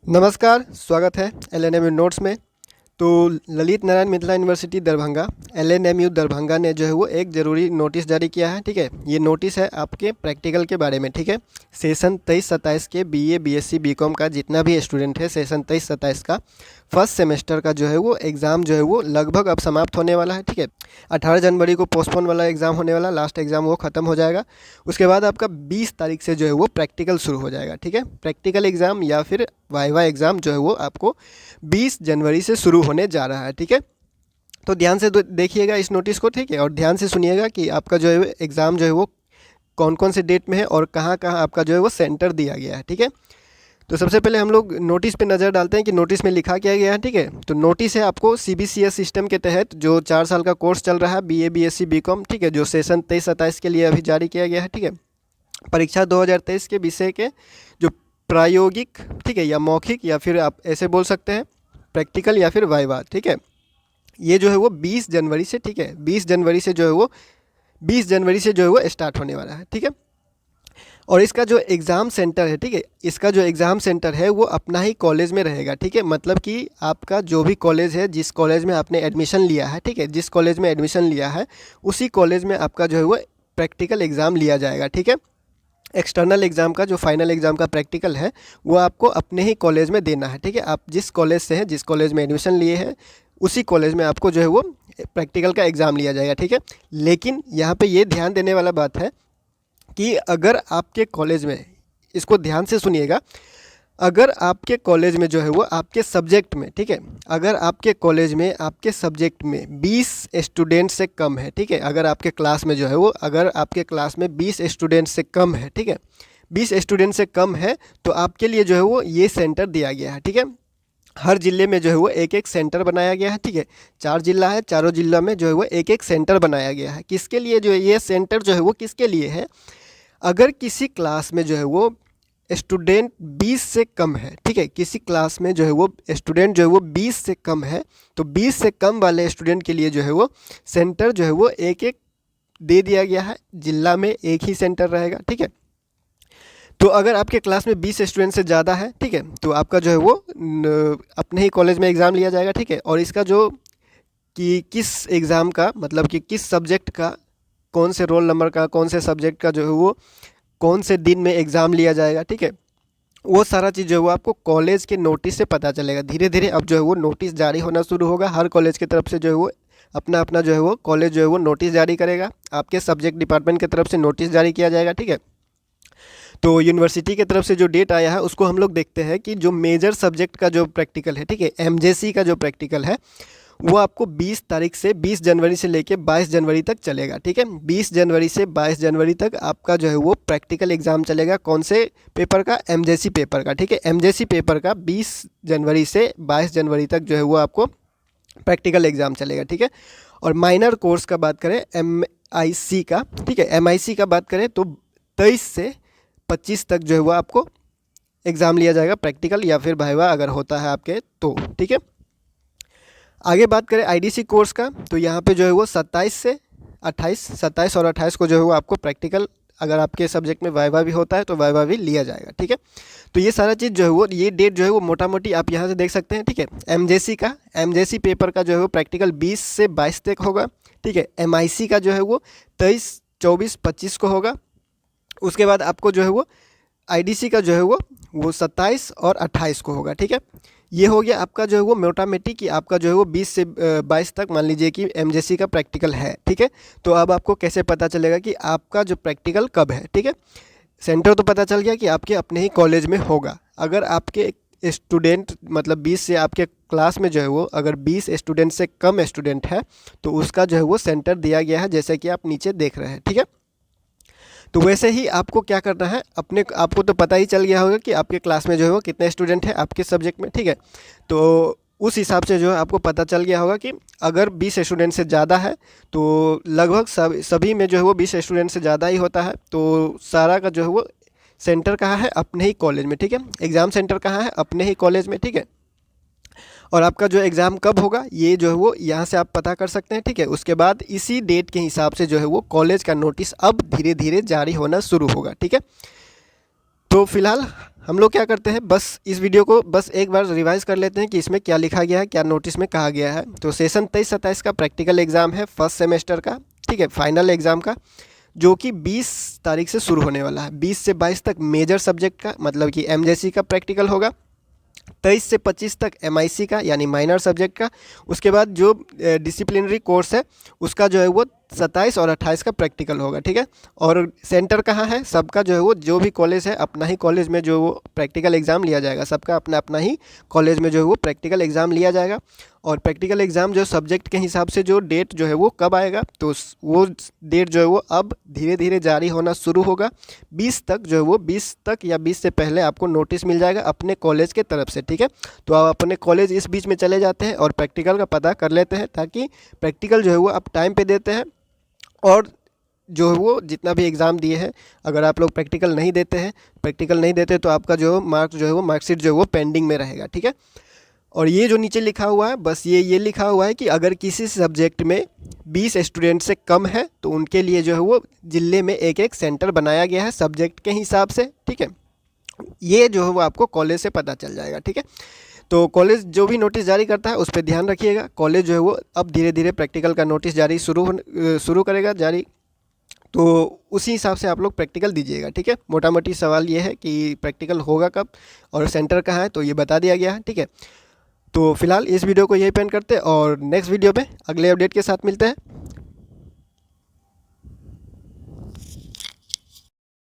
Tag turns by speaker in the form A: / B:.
A: नमस्कार, स्वागत है एलएनएमयू नोट्स में। तो ललित नारायण मिथिला यूनिवर्सिटी दरभंगा एलएनएमयू दरभंगा ने जो है वो एक ज़रूरी नोटिस जारी किया है। ठीक है, ये नोटिस है आपके प्रैक्टिकल के बारे में। ठीक है, सेशन 23-27 के बीए बीएससी बीकॉम का जितना भी स्टूडेंट है, सेशन 23-27 का फर्स्ट सेमेस्टर का जो है वो एग्ज़ाम जो है वो लगभग अब समाप्त होने वाला है। ठीक है, 18 जनवरी को पोस्टपोन वाला एग्ज़ाम होने वाला, लास्ट एग्ज़ाम वो ख़त्म हो जाएगा। उसके बाद आपका 20 तारीख से जो है वो प्रैक्टिकल शुरू हो जाएगा। ठीक है, प्रैक्टिकल एग्ज़ाम या फिर वाइवा एग्ज़ाम जो है वो आपको 20 जनवरी से शुरू होने जा रहा है। ठीक है, तो ध्यान से देखिएगा इस नोटिस को। ठीक है, और ध्यान से सुनिएगा कि आपका जो है एग्ज़ाम जो है वो कौन कौन से डेट में है और कहाँ कहाँ आपका जो है वो सेंटर दिया गया है। ठीक है, तो सबसे पहले हम लोग नोटिस पे नज़र डालते हैं कि नोटिस में लिखा क्या गया है। ठीक है, तो नोटिस है आपको सीबीसीएस सिस्टम के तहत जो 4 साल का कोर्स चल रहा है बीए बीएससी बीकॉम। ठीक है, जो सेशन 23-27 के लिए अभी जारी किया गया है। ठीक है, परीक्षा 2023 के विषय के जो प्रायोगिक, ठीक है, या मौखिक, या फिर आप ऐसे बोल सकते हैं प्रैक्टिकल या फिर वाइवा। ठीक है, ये जो है वो 20 जनवरी से, ठीक है, 20 जनवरी से जो है वो 20 जनवरी से जो है वो स्टार्ट होने वाला है। ठीक है, और इसका जो एग्ज़ाम सेंटर है, ठीक है, इसका जो एग्ज़ाम सेंटर है वो अपना ही कॉलेज में रहेगा। ठीक है, मतलब कि आपका जो भी कॉलेज है, जिस कॉलेज में आपने एडमिशन लिया है, ठीक है, जिस कॉलेज में एडमिशन लिया है उसी कॉलेज में आपका जो है वो प्रैक्टिकल एग्ज़ाम लिया जाएगा। ठीक है, एक्सटर्नल एग्ज़ाम का जो फाइनल एग्ज़ाम का प्रैक्टिकल है वो आपको अपने ही कॉलेज में देना है। ठीक है, आप जिस कॉलेज से हैं, जिस कॉलेज में एडमिशन लिए हैं, उसी कॉलेज में आपको जो है वो प्रैक्टिकल का एग्ज़ाम लिया जाएगा। ठीक है, लेकिन यहाँ पे ये ध्यान देने वाला बात है कि अगर आपके कॉलेज में, इसको ध्यान से सुनिएगा, अगर आपके कॉलेज में जो है वो आपके सब्जेक्ट में, ठीक है, अगर आपके कॉलेज में आपके सब्जेक्ट में 20 स्टूडेंट से कम है, ठीक है, अगर आपके क्लास में जो है वो, अगर आपके क्लास में 20 स्टूडेंट से कम है, ठीक है, 20 स्टूडेंट से कम है, तो आपके लिए जो है वो ये सेंटर दिया गया है। ठीक है, हर ज़िले में जो है वो एक एक सेंटर बनाया गया है। ठीक है, 4 जिला है, चारों जिला में जो है वो एक एक सेंटर बनाया गया है। किसके लिए जो है ये सेंटर जो है वो किसके लिए है? अगर किसी क्लास में जो है वो स्टूडेंट 20 से कम है, ठीक है, किसी क्लास में जो है वो स्टूडेंट जो है वो 20 से कम है, तो 20 से कम वाले स्टूडेंट के लिए जो है वो सेंटर जो है वो एक एक दे दिया गया है। जिला में एक ही सेंटर रहेगा। ठीक है, तो अगर आपके क्लास में 20 स्टूडेंट से ज़्यादा है, ठीक है, तो आपका जो है वो अपने ही कॉलेज में एग्ज़ाम लिया जाएगा। ठीक है, और इसका जो कि किस एग्ज़ाम का, मतलब कि किस सब्जेक्ट का, कौन से रोल नंबर का, कौन से सब्जेक्ट का जो है वो कौन से दिन में एग्ज़ाम लिया जाएगा, ठीक है, वो सारा चीज़ जो है वो आपको कॉलेज के नोटिस से पता चलेगा। धीरे धीरे अब जो है वो नोटिस जारी होना शुरू होगा। हर कॉलेज की तरफ से जो है वो अपना अपना जो है वो कॉलेज जो है वो नोटिस जारी करेगा। आपके सब्जेक्ट डिपार्टमेंट की तरफ से नोटिस जारी किया जाएगा। ठीक है, तो यूनिवर्सिटी की तरफ से जो डेट आया है उसको हम लोग देखते हैं कि जो मेजर सब्जेक्ट का जो प्रैक्टिकल है, ठीक है, एमजेसी का जो प्रैक्टिकल है वो आपको 20 तारीख से 20 जनवरी से लेके 22 जनवरी तक चलेगा। ठीक है, 20 जनवरी से 22 जनवरी तक आपका जो है वो प्रैक्टिकल एग्ज़ाम चलेगा। कौन से पेपर का? एमजेसी पेपर का। ठीक है, एमजेसी पेपर का 20 जनवरी से 22 जनवरी तक जो है वो आपको प्रैक्टिकल एग्ज़ाम चलेगा। ठीक है, और माइनर कोर्स का बात करें एमआईसी का, ठीक है, एमआईसी का बात करें तो 23 से 25 तक जो है वो आपको एग्ज़ाम लिया जाएगा, प्रैक्टिकल या फिर वाइवा अगर होता है आपके तो। ठीक है, आगे बात करें आईडीसी कोर्स का, तो यहाँ पे जो है वो 27 से 28, 27 और 28 को जो है वो आपको प्रैक्टिकल, अगर आपके सब्जेक्ट में वाइवा भी होता है तो वाइवा भी लिया जाएगा। ठीक है, तो ये सारा चीज़ जो है वो, ये डेट जो है वो मोटा मोटी आप यहाँ से देख सकते हैं। ठीक है, एमजेसी पेपर का जो है वो प्रैक्टिकल 20 से 22 तक होगा। ठीक है, एमआईसी का जो है वो 23, 24, 25 को होगा। उसके बाद आपको जो है वो आईडीसी का जो है वो 27 और 28 को होगा। ठीक है, ये हो गया आपका जो है वो मोटा मोटी कि आपका जो है वो 20 से 22 तक मान लीजिए कि एमजेसी का प्रैक्टिकल है। ठीक है, तो अब आपको कैसे पता चलेगा कि आपका जो प्रैक्टिकल कब है? ठीक है, सेंटर तो पता चल गया कि आपके अपने ही कॉलेज में होगा। अगर आपके स्टूडेंट, मतलब 20 से आपके क्लास में जो है वो अगर 20 स्टूडेंट से कम स्टूडेंट है तो उसका जो है वो सेंटर दिया गया है, जैसे कि आप नीचे देख रहे हैं। ठीक है, तो वैसे ही आपको क्या करना है, अपने आपको तो पता ही चल गया होगा कि आपके क्लास में जो है वो कितने स्टूडेंट हैं आपके सब्जेक्ट में। ठीक है, तो उस हिसाब से जो है आपको पता चल गया होगा कि अगर 20 स्टूडेंट से ज़्यादा है तो लगभग सभी में जो है वो 20 स्टूडेंट से ज़्यादा ही होता है, तो सारा का जो है वो सेंटर कहाँ है? अपने ही कॉलेज में। ठीक है, एग्ज़ाम सेंटर कहाँ है? अपने ही कॉलेज में। ठीक है, और आपका जो एग्ज़ाम कब होगा ये जो है वो यहाँ से आप पता कर सकते हैं। ठीक है, उसके बाद इसी डेट के हिसाब से जो है वो कॉलेज का नोटिस अब धीरे धीरे जारी होना शुरू होगा। ठीक है, तो फिलहाल हम लोग क्या करते हैं, बस इस वीडियो को बस एक बार रिवाइज कर लेते हैं कि इसमें क्या लिखा गया है, क्या नोटिस में कहा गया है। तो सेशन 23-27 का प्रैक्टिकल एग्ज़ाम है फर्स्ट सेमेस्टर का, ठीक है, फाइनल एग्ज़ाम का, जो कि 20 तारीख से शुरू होने वाला है। 20 से 22 तक मेजर सब्जेक्ट का मतलब कि एमजेसी का प्रैक्टिकल होगा। 23 से 25 तक एमआईसी का यानी माइनर सब्जेक्ट का। उसके बाद जो डिसिप्लिनरी कोर्स है उसका जो है वो 27 और 28 का प्रैक्टिकल होगा, ठीक है। और सेंटर कहाँ है, सबका जो है वो जो भी कॉलेज है अपना ही कॉलेज में जो वो प्रैक्टिकल एग्ज़ाम लिया जाएगा। सबका अपना अपना ही कॉलेज में जो है वो प्रैक्टिकल एग्ज़ाम लिया जाएगा। और प्रैक्टिकल एग्ज़ाम जो सब्जेक्ट के हिसाब से जो डेट जो है वो कब आएगा, तो वो डेट जो है वो अब धीरे धीरे जारी होना शुरू होगा। 20 तक जो है वो 20 तक या 20 से पहले आपको नोटिस मिल जाएगा अपने कॉलेज के तरफ से, ठीक है। तो आप अपने कॉलेज इस बीच में चले जाते हैं और प्रैक्टिकल का पता कर लेते हैं, ताकि प्रैक्टिकल जो है वो आप टाइम पे देते हैं। और जो है वो जितना भी एग्ज़ाम दिए हैं, अगर आप लोग प्रैक्टिकल नहीं देते तो आपका जो मार्क्स जो है वो मार्कशीट जो है वो पेंडिंग में रहेगा, ठीक है। और ये जो नीचे लिखा हुआ है, बस ये लिखा हुआ है कि अगर किसी सब्जेक्ट में 20 स्टूडेंट से कम है तो उनके लिए जो है वो ज़िले में एक एक सेंटर बनाया गया है सब्जेक्ट के हिसाब से, ठीक है। ये जो है वो आपको कॉलेज से पता चल जाएगा, ठीक है। तो कॉलेज जो भी नोटिस जारी करता है उस पर ध्यान रखिएगा। कॉलेज जो है वो अब धीरे धीरे प्रैक्टिकल का नोटिस जारी शुरू करेगा जारी, तो उसी हिसाब से आप लोग प्रैक्टिकल दीजिएगा, ठीक है। मोटा मोटी सवाल ये है कि प्रैक्टिकल होगा कब और सेंटर कहाँ है, तो ये बता दिया गया है, ठीक है। तो फिलहाल इस वीडियो को यही पेंड करते हैं और नेक्स्ट वीडियो में अगले अपडेट के साथ मिलते हैं।